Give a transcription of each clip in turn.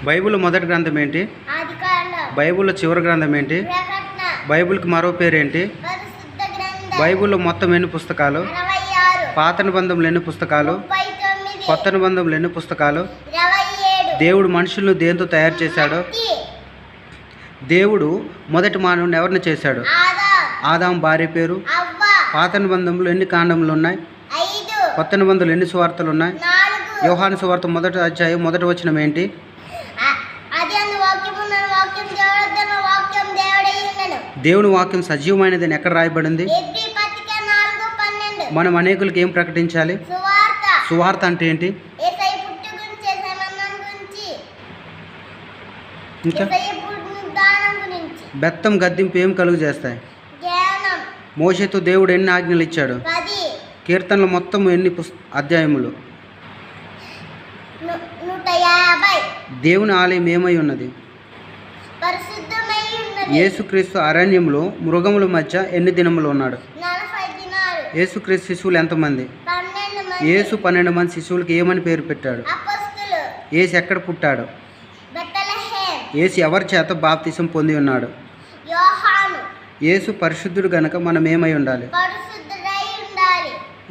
Bible మొదటి గ్రంథం ఏంటి? బైబిల్లో చివరి గ్రంథం ఏంటి? బైబిల్కి మరో పేరు ఏంటి? బైబిల్లో మొత్తం ఎన్ని పుస్తకాలు? పాత నిబంధనలు ఎన్ని పుస్తకాలు? కొత్త నిబంధనలు ఎన్ని పుస్తకాలు? దేవుడు మనుషులను దేంతో తయారు చేశాడు? దేవుడు మొదటి మానవుని ఎవరిని చేశాడు? ఆదాం భార్య పేరు? పాత నిబంధనలు ఎన్ని కాండములు ఉన్నాయి? కొత్త నిబంధనలు ఎన్ని సువార్తలు ఉన్నాయి? యోహాను సువార్త మొదటి అధ్యాయం మొదటి వచనం ఏంటి? దేవుని వాక్యం సజీవమైనదని ఎక్కడ రాయబడింది? మనం అనేకులకు ఏం ప్రకటించాలి? సువార్త అంటే ఏంటి? ఇంకా బెత్తం గద్దింపు ఏం కలుగు చేస్తాయి? మోషేతో దేవుడు ఎన్ని ఆజ్ఞలు ఇచ్చాడు? కీర్తనలు మొత్తం ఎన్ని అధ్యాయములు? దేవుని ఆలయం ఏమై ఉన్నది? యేసుక్రీస్తు అరణ్యంలో మృగముల మధ్య ఎన్ని దినములు ఉన్నాడు? యేసుక్రీస్తు శిశువులు ఎంతమంది? యేసు 12 మంది శిశువులకి ఏమని పేరు పెట్టాడు? యేసు ఎక్కడ పుట్టాడు? యేసు ఎవరి చేత బాప్తిసం పొంది ఉన్నాడు? యేసు పరిశుద్ధుడు గనక మనం ఏమై ఉండాలి?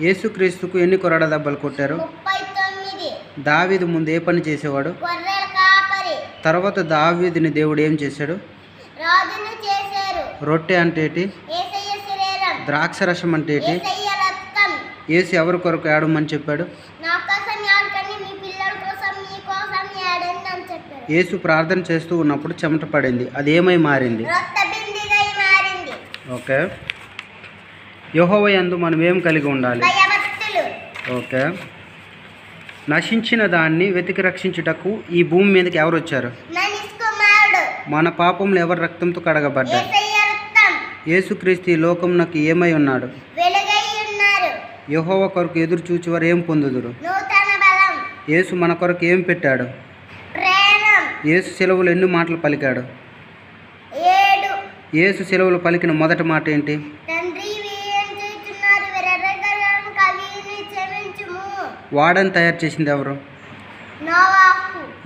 యేసుక్రీస్తుకు ఎన్ని కొరడ దెబ్బలు కొట్టారు? దావీదు ముందు ఏ పని చేసేవాడు? తర్వాత దావీదుని దేవుడు ఏం చేశాడు? రొట్టె అంటే ఏంటి? ద్రాక్షరసం అంటే ఏంటి? యేసు ఎవరి కొరకు ఏడమని చెప్పాడు? యేసు ప్రార్థన చేస్తూ ఉన్నప్పుడు చెమట పడింది, అది ఏమై మారింది? ఓకే. యెహోవా యందు మనం ఏం కలిగి ఉండాలి? ఓకే. నశించిన దాన్ని వెతికి రక్షించుటకు ఈ భూమి మీదకి ఎవరు వచ్చారు? మన పాపములు ఎవరి రక్తంతో కడగబడ్డారు? యేసుక్రీస్తు ఈ లోకమునకు ఏమై ఉన్నాడు? యెహోవా కొరకు ఎదురు చూచేవారు ఏం పొందుదురు? యేసు మన కొరకు ఏం పెట్టాడు? యేసు సెలవులు ఎన్ని మాటలు పలికాడు? యేసు సెలవులు పలికిన మొదటి మాట ఏంటి? వాడని తయారు చేసింది ఎవరు?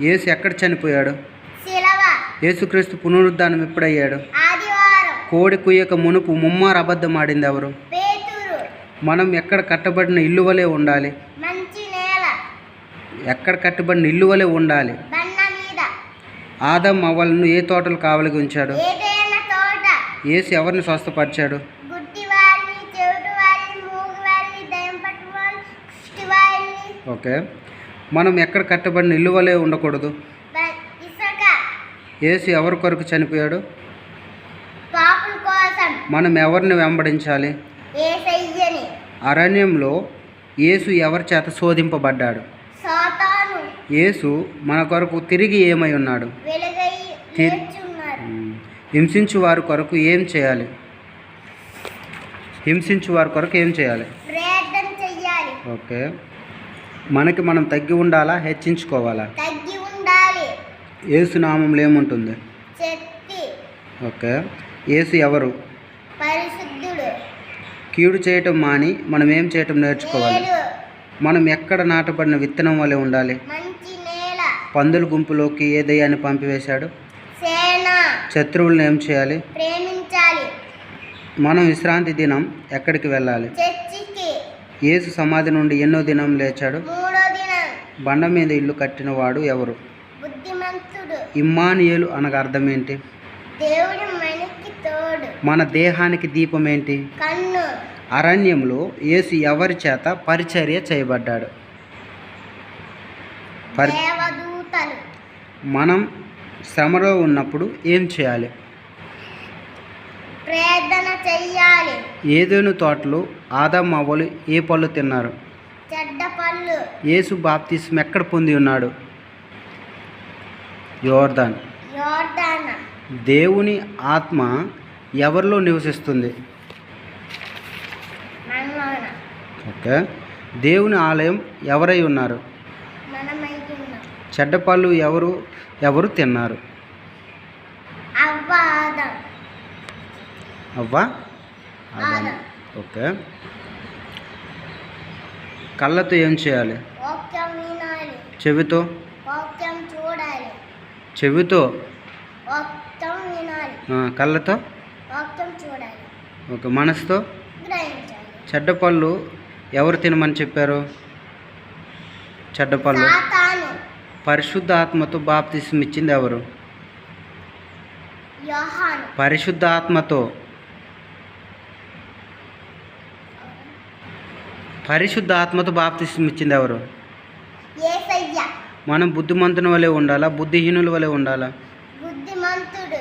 యేసు ఎక్కడ చనిపోయాడు? యేసుక్రీస్తు పునరుద్ధానం ఎప్పుడయ్యాడు? కోడి కుయ్యక మునుపు ముమ్మారు అబద్ధం ఆడింది ఎవరు? మనం ఎక్కడ కట్టబడిన ఇల్లు వలె ఉండాలి? ఎక్కడ కట్టబడిన ఇల్లు వలె ఉండాలి? ఆదం అవ్వలను ఏ తోటలు కావలిగి ఉంచాడు? యేసు ఎవరిని స్వస్థపరిచాడు? ఓకే. మనం ఎక్కడ కట్టబడిన ఇల్లు వలె ఉండకూడదు? యేసు ఎవరి కొరకు చనిపోయాడు? మనం ఎవరిని వెంబడించాలి? అరణ్యంలో యేసు ఎవరి చేత శోధింపబడ్డాడు? యేసు మన కొరకు తిరిగి ఏమై ఉన్నాడు? హింసించు వారి కొరకు ఏం చేయాలి? హింసించు వారి కొరకు ఏం చేయాలి? ఓకే. మనకి మనం తగ్గి ఉండాలా, హెచ్చించుకోవాలా? యేసు నామంలో ఏముంటుంది? ఓకే. యేసు ఎవరు? కీడు చేయటం మాని మనం ఏం చేయటం నేర్చుకోవాలి? మనం ఎక్కడ నాటబడిన విత్తనం వలె ఉండాలి? పందుల గుంపులోకి ఏ దయ్యాన్ని పంపివేశాడు? శత్రువులను ఏం చేయాలి? మనం విశ్రాంతి దినం ఎక్కడికి వెళ్ళాలి? యేసు సమాధి నుండి ఎన్నో దినం లేచాడు? బండ మీద ఇల్లు కట్టిన వాడు ఎవరు? ఇమ్మానుయేలు అనగా అర్థం ఏంటి? మన దేహానికి దీపం ఏంటి? అరణ్యంలో యేసు ఎవరి చేత పరిచర్య చేయబడ్డాడు? మనం శ్రమలో ఉన్నప్పుడు ఏం చేయాలి? ప్రార్థన చేయాలి. ఏదోను తోటలో ఆదాం అవ్వలు ఏ పళ్ళు తిన్నారు? చెడ్డ పళ్ళు. యేసు బాప్తిస్మం ఎక్కడ పొంది ఉన్నాడు? యోర్దాన్. దేవుని ఆత్మ ఎవరిలో నివసిస్తుంది? ఓకే. దేవుని ఆలయం ఎవరై ఉన్నారు? చెడ్డ పళ్ళు ఎవరు తిన్నారు? అవ్వ. ఓకే. కళ్ళతో ఏం చేయాలి? చెవితో? చెవితో, వాక్యం వినాలి. కళ్ళతో, వాక్యం చూడాలి. ఓకే, మనసుతో. గ్రహించాలి. చెడ్డ పళ్ళు ఎవరు తినమని చెప్పారు? చెడ్డ పళ్ళు. సాతాను. పరిశుద్ధ ఆత్మతో బాప్తిస్మం ఇచ్చింది ఎవరు? యోహాను. పరిశుద్ధ ఆత్మతో బాప్తిస్మం ఇచ్చింది ఎవరు? యేసయ్య. మనం బుద్ధిమంతుని వలె ఉండాలా, బుద్ధిహీనుల వలె ఉండాలా? బుద్ధిమంతుడు.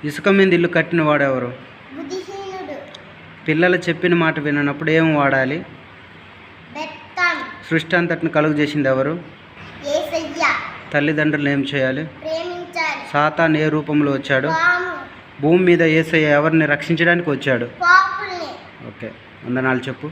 ఇసుక మీద ఇల్లు కట్టిన వాడు ఎవరు? బుద్ధిహీనుడు. పిల్లలు చెప్పిన మాట విననప్పుడు ఏం వాడాలి? బెత్తం. సృష్టి అంతటిని కలుగు చేసింది ఎవరు? యేసయ్య. తల్లిదండ్రులు ఏం చేయాలి? ప్రేమించాలి. సాతాను ఏ రూపంలో వచ్చాడు? పాము. భూమి మీద యేసయ్య ఎవరిని రక్షించడానికి వచ్చాడు? పాపుల్ని. ఓకే, వందనాలు చెప్పు.